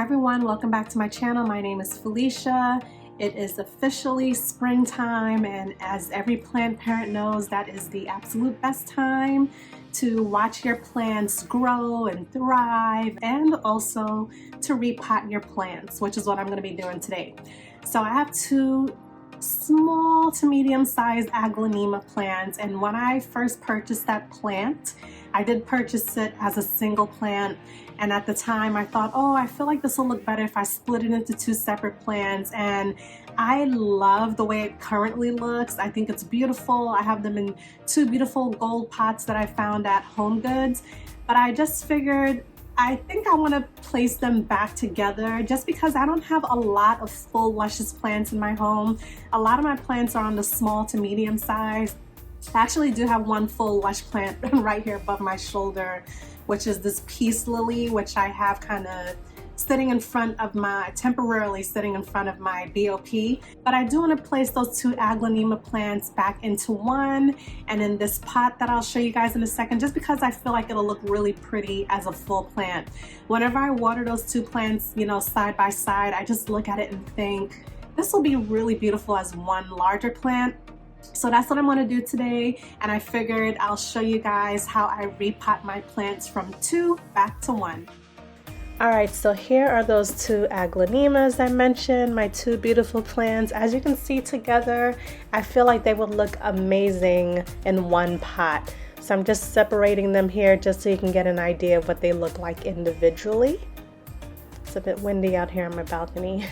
Hi everyone, welcome back to my channel. My name is Felicia. It is officially springtime, and as every plant parent knows, that is the absolute best time to watch your plants grow and thrive, and also to repot your plants, which is what I'm going to be doing today. So I have two small to medium-sized Aglaonema plants, and when I first purchased that plant, I did purchase it as a single plant, and at the time I thought, oh, I feel like this will look better if I split it into two separate plants, and I love the way it currently looks. I think it's beautiful. I have them in two beautiful gold pots that I found at Home Goods, but I just figured I think I want to place them back together just because I don't have a lot of full luscious plants in my home. A lot of my plants are on the small to medium size. I actually do have one full lush plant right here above my shoulder, which is this peace lily, which I have kind of sitting in front of my, temporarily sitting in front of my BOP. But I do want to place those two Aglaonema plants back into one and in this pot that I'll show you guys in a second, just because I feel like it'll look really pretty as a full plant. Whenever I water those two plants, you know, side by side, I just look at it and think, this will be really beautiful as one larger plant. So that's what I'm going to do today, and I figured I'll show you guys how I repot my plants from two back to one. Alright, so here are those two Aglaonemas I mentioned, my two beautiful plants. As you can see together, I feel like they would look amazing in one pot. So I'm just separating them here just so you can get an idea of what they look like individually. It's a bit windy out here on my balcony.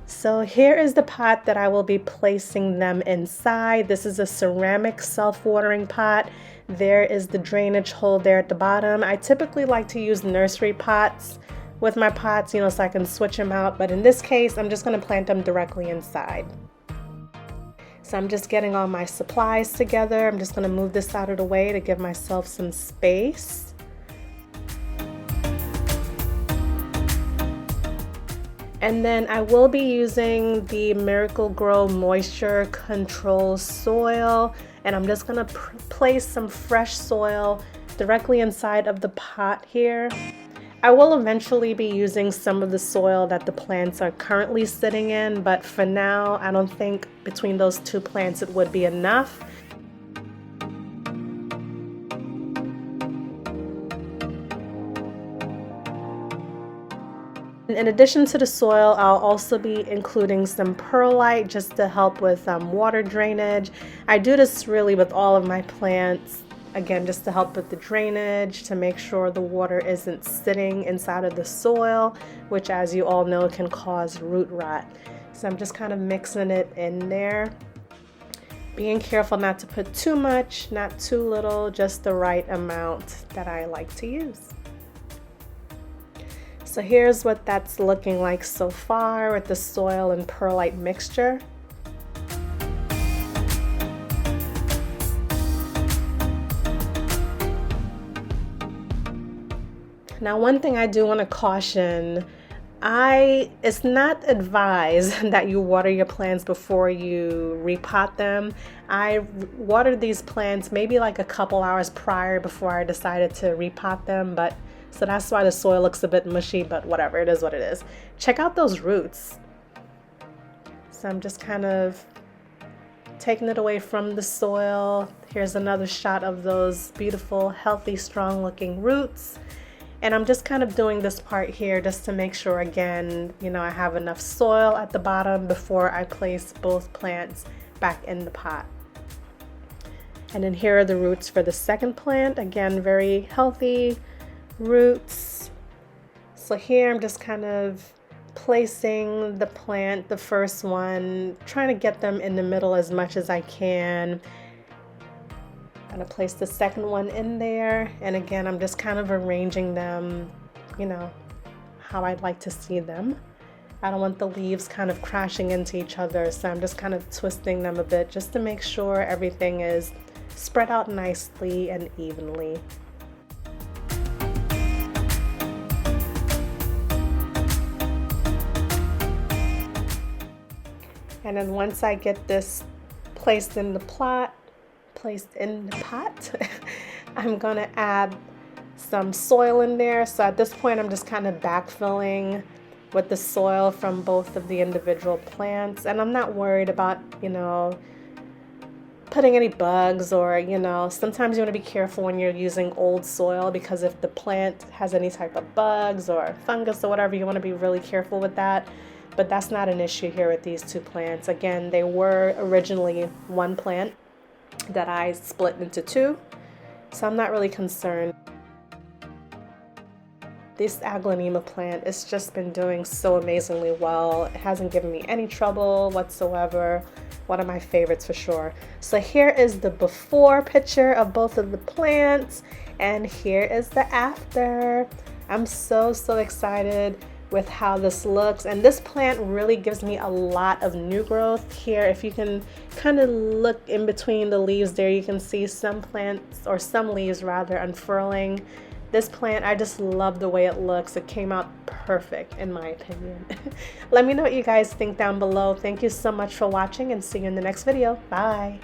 So here is the pot that I will be placing them inside. This is a ceramic self-watering pot. There is the drainage hole there at the bottom. I typically like to use nursery pots with my pots, you know, so I can switch them out. But in this case, I'm just going to plant them directly inside. So I'm just getting all my supplies together. I'm just going to move this out of the way to give myself some space. And then I will be using the Miracle-Gro Moisture Control Soil, and I'm just gonna place some fresh soil directly inside of the pot here. I will eventually be using some of the soil that the plants are currently sitting in, but for now, I don't think between those two plants it would be enough. In addition to the soil, I'll also be including some perlite just to help with water drainage. I do this really with all of my plants, again, just to help with the drainage, to make sure the water isn't sitting inside of the soil, which, as you all know, can cause root rot. So I'm just kind of mixing it in there, being careful not to put too much, not too little, just the right amount that I like to use. So here's what that's looking like so far with the soil and perlite mixture. Now, one thing I do want to caution, it's not advised that you water your plants before you repot them. I watered these plants maybe like a couple hours prior before I decided to repot them, but so that's why the soil looks a bit mushy, but whatever, it is what it is. Check out those roots. So I'm just kind of taking it away from the soil. Here's another shot of those beautiful, healthy, strong looking roots. And I'm just kind of doing this part here just to make sure, again, you know, I have enough soil at the bottom before I place both plants back in the pot. And then here are the roots for the second plant. Again, very healthy roots. So here I'm just kind of placing the plant, the first one, trying to get them in the middle as much as I can. I'm gonna place the second one in there, and again, I'm just kind of arranging them, you know, how I'd like to see them. I don't want the leaves kind of crashing into each other, so I'm just kind of twisting them a bit just to make sure everything is spread out nicely and evenly. And then once I get this placed in the pot, I'm gonna add some soil in there. So at this point I'm just kind of backfilling with the soil from both of the individual plants, and I'm not worried about, you know, putting any bugs, or, you know, sometimes you want to be careful when you're using old soil, because if the plant has any type of bugs or fungus or whatever, you want to be really careful with that. But that's not an issue here with these two plants. Again, they were originally one plant that I split into two, so I'm not really concerned. This Aglaonema plant has just been doing so amazingly well. It hasn't given me any trouble whatsoever. One of my favorites for sure. So here is the before picture of both of the plants, and here is the after. I'm so excited with how this looks, and this plant really gives me a lot of new growth here. If you can kind of look in between the leaves there, you can see some plants, or some leaves rather, unfurling. This plant, I just love the way it looks. It came out perfect in my opinion. Let me know what you guys think down below. Thank you so much for watching, and see you in the next video. Bye.